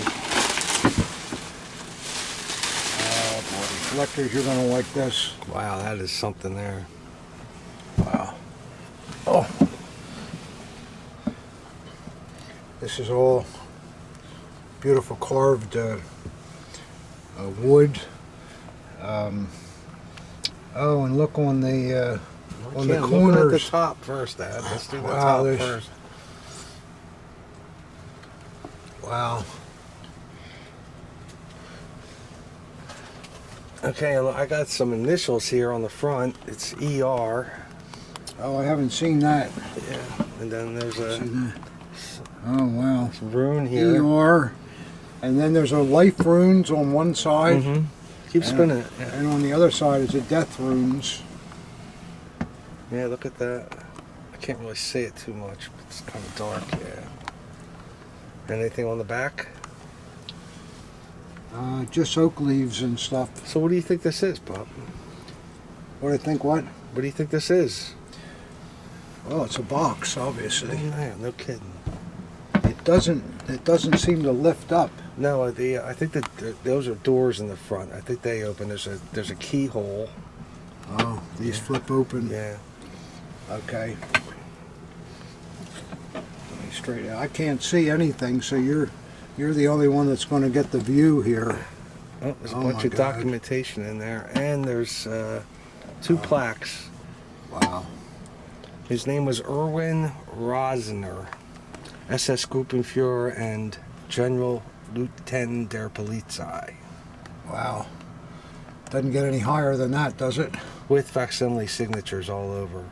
Oh boy. Collectors, you're going to like this. Wow, that is something there. Wow. Oh. This is all beautiful carved wood. Oh, and look on the Looking corners. at the top first, Dad. Let's do the Wow, top first. Wow. Okay, I got some initials here on the front. It's ER. Oh, I haven't seen that. Yeah, and then there's a Oh, wow. rune here. ER. And then there's a life runes on one side. Mm-hmm. Keep spinning it. Yeah. And on the other side is a death runes. Yeah, look at that. I can't really see it too much, but it's kind of dark, yeah. Anything on the back? Just oak leaves and stuff. So what do you think this is, Bob? What do you think? What? What do you think this is? Well, it's a box, obviously. Yeah, no kidding. It doesn't seem to lift up. No, I think that those are doors in the front. I think they open. There's a keyhole. Oh, these flip open. Yeah. Okay. Let me straighten out. I can't see anything, so you're the only one that's going to get the view here. Oh, there's a Oh bunch my of God. documentation in there, and there's two plaques. Wow. His name was Erwin Rosner, SS Gruppenführer and General Lieutenant der Polizei. Wow. Doesn't get any higher than that, does it? With facsimile signatures all over.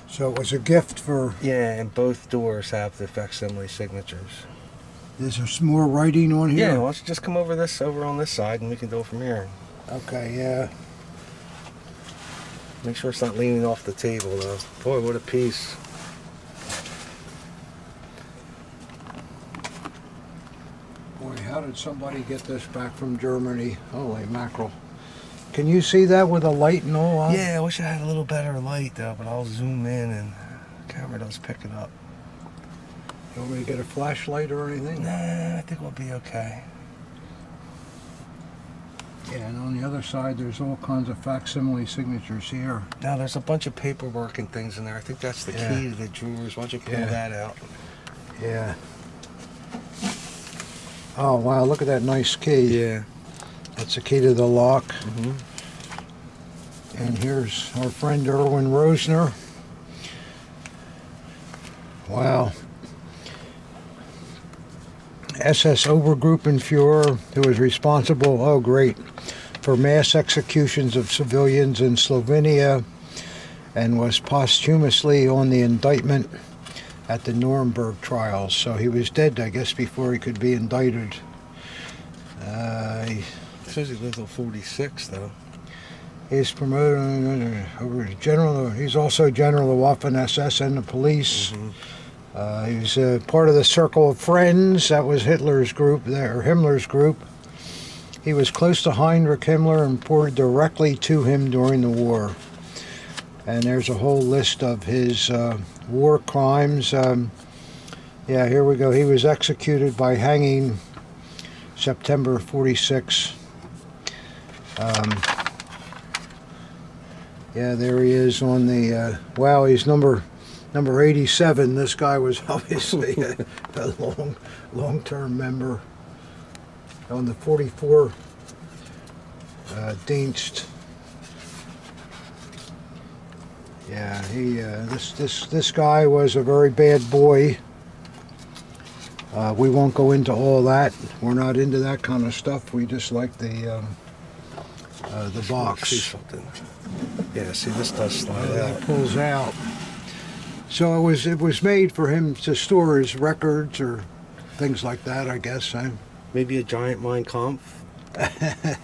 So it was a gift for... Yeah, and both doors have the facsimile signatures. Is there some more writing on here? Yeah, why don't you just come over on this side, and we can do it from here. Okay, yeah. Make sure it's not leaning off the table though. Boy, what a piece. Boy, how did somebody get this back from Germany? Holy mackerel. Can you see that with a light and all on? Yeah, I wish I had a little better light though, but I'll zoom in and the camera does pick it up. You want me to get a flashlight or anything? Nah, I think we'll be okay. Yeah, and on the other side, there's all kinds of facsimile signatures here. Now there's a bunch of paperwork and things in there. I think that's the key to the drawers. Why don't you pull that out? Yeah. Oh, wow, look at that nice key. Yeah. That's the key to the lock. Mm-hmm. And here's our friend Erwin Rosner. Wow. SS Obergruppenführer, who was responsible, oh great, for mass executions of civilians in Slovenia, and was posthumously on the indictment at the Nuremberg trials. So he was dead, I guess, before he could be indicted. It says he lived till 46 though. He's promoted over to general. He's also general of Waffen SS and the police. Mm-hmm. He was part of the Circle of Friends. That was Hitler's group, or Himmler's group. He was close to Heinrich Himmler and reported directly to him during the war. And there's a whole list of his war crimes. Yeah, here we go. He was executed by hanging September 46. Yeah, there he is on the, wow, he's number 87. This guy was obviously a long-term member on the 44 Dienst. Yeah, he this guy was a very bad boy. We won't go into all that. We're not into that kind of stuff. We just like the box. See something. Yeah, see this does slide That out. pulls out. So it was made for him to store his records or things like that, I guess. Maybe a giant Mein Kampf.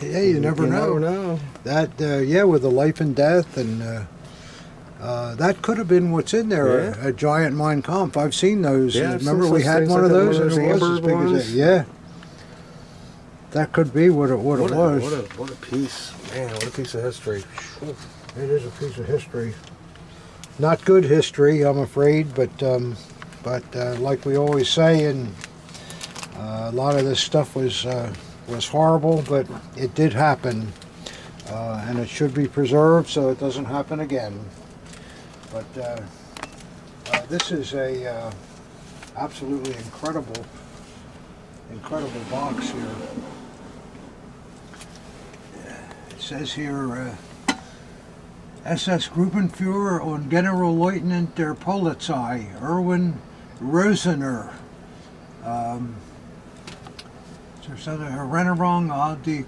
Yeah, you never know. Never know. That yeah, with the life and death, and that could have been what's in there. Yeah. A giant Mein Kampf. I've seen those. Yeah, I've remember seen we such had things one like of that, those, one of and it those was as amber big as ones. that. Yeah. That could be what it was. What a piece. Man, what a piece of history. It is a piece of history. Not good history, I'm afraid, but like we always say, and a lot of this stuff was horrible, but it did happen, and it should be preserved so it doesn't happen again. But this is a absolutely incredible box here. It says here. SS Gruppenführer und Generalleutnant der Polizei, Erwin Rosener. Erinnerung an die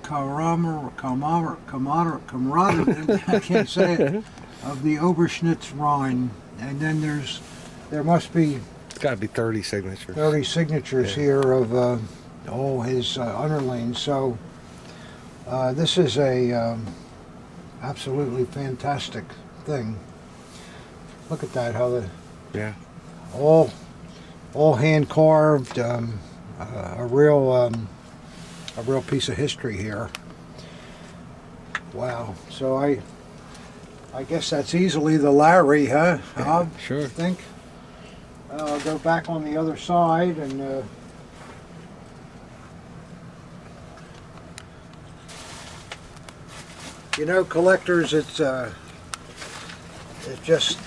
Kameraden, I can't say it, of the Oberschnittsrhein. And then there must be It's got to be 30 signatures. 30 signatures here of all his underlings. So this is a absolutely fantastic thing. Look at that, how Yeah. all hand carved, a real piece of history here. Wow. So I guess that's easily the Larry, huh? Hob? Sure. I think. I'll go back on the other side and. You know, collectors, it's just,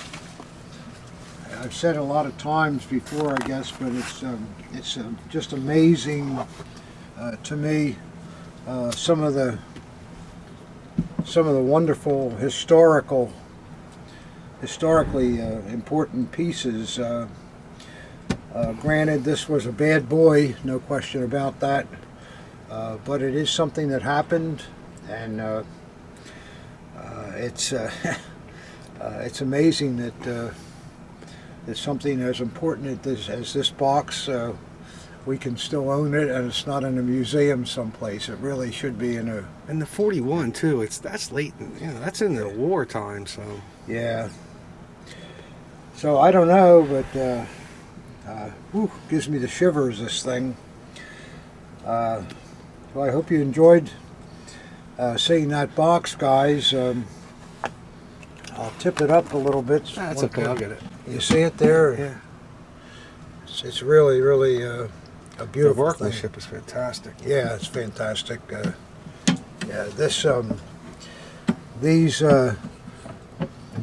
I've said a lot of times before, I guess, but it's just amazing to me some of the wonderful historically important pieces. Granted, this was a bad boy, no question about that, but it is something that happened, and it's amazing that something as important as this box we can still own it, and it's not in a museum someplace. It really should be in a... And the 41 too. That's late. That's in the wartime. So Yeah. So I don't know, but gives me the shivers, this thing. Well, I hope you enjoyed seeing that box, guys. I'll tip it up a little bit. that's okay. I'll get it. You see it there? Yeah. It's really, really a The beautiful workmanship thing. is fantastic. Yeah, it's fantastic. Yeah,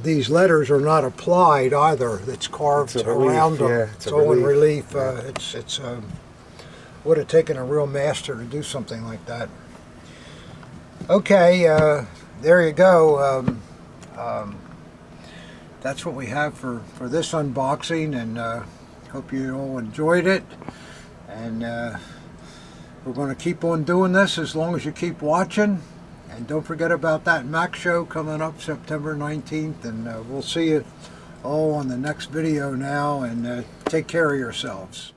these letters are not applied either. It's carved It's a relief, around them. yeah, it's it's a all in relief. relief. It's would have taken a real master to do something like that. Okay, there you go. That's what we have for this unboxing, and hope you all enjoyed it. And we're going to keep on doing this as long as you keep watching. And don't forget about that Mac show coming up September 19th. And we'll see you all on the next video now. And take care of yourselves.